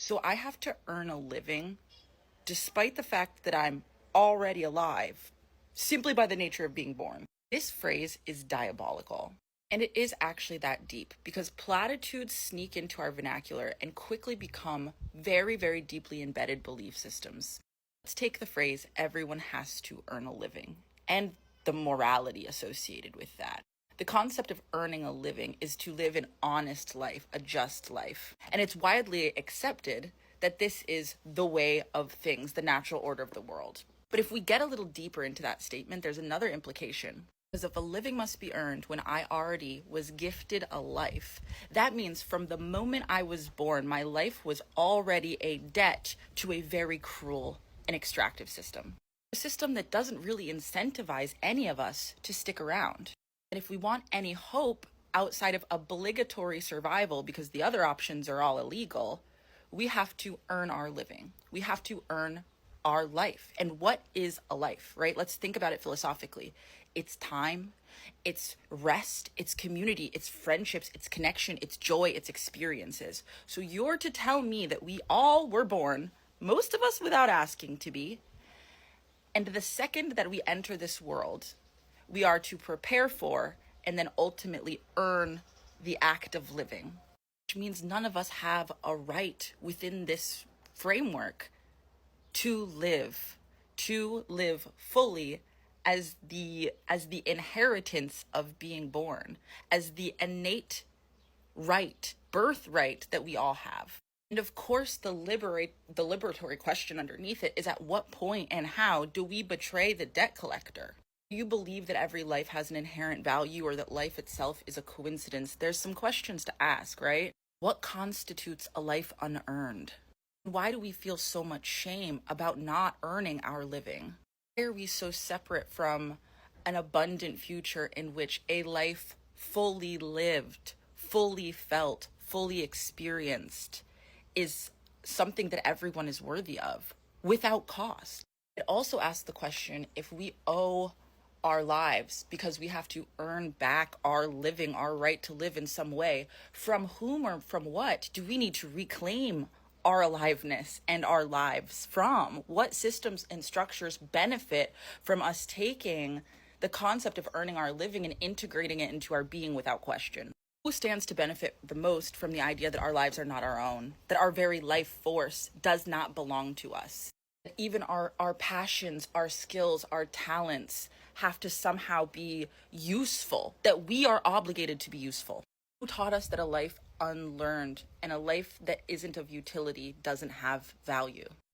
So I have to earn a living despite the fact that I'm already alive, simply by the nature of being born. This phrase is diabolical. And it is actually that deep because platitudes sneak into our vernacular and quickly become very, very deeply embedded belief systems. Let's take the phrase, everyone has to earn a living, and the morality associated with that. The concept of earning a living is to live an honest life, a just life. And it's widely accepted that this is the way of things, the natural order of the world. But if we get a little deeper into that statement, there's another implication. Because if a living must be earned when I already was gifted a life, that means from the moment I was born, my life was already a debt to a very cruel and extractive system. A system that doesn't really incentivize any of us to stick around. And if we want any hope outside of obligatory survival, because the other options are all illegal, we have to earn our living. We have to earn our life. And what is a life, right? Let's think about it philosophically. It's time, it's rest, it's community, it's friendships, it's connection, it's joy, it's experiences. So you're to tell me that we all were born, most of us without asking to be, and the second that we enter this world, we are to prepare for and then ultimately earn the act of living, which means none of us have a right within this framework to live fully as the inheritance of being born, as the innate right, birthright that we all have. And of course, the liberatory question underneath it is, at what point and how do we betray the debt collector? Do you believe that every life has an inherent value or that life itself is a coincidence? There's some questions to ask, right? What constitutes a life unearned? Why do we feel so much shame about not earning our living? Why are we so separate from an abundant future in which a life fully lived, fully felt, fully experienced is something that everyone is worthy of without cost? It also asks the question, if we owe our lives because we have to earn back our living, our right to live in some way, from whom or from what do we need to reclaim our aliveness and our lives from? What systems and structures benefit from us taking the concept of earning our living and integrating it into our being without question? Who stands to benefit the most from the idea that our lives are not our own, that our very life force does not belong to us? That even our passions, our skills, our talents have to somehow be useful, that we are obligated to be useful. Who taught us that a life unlearned and a life that isn't of utility doesn't have value?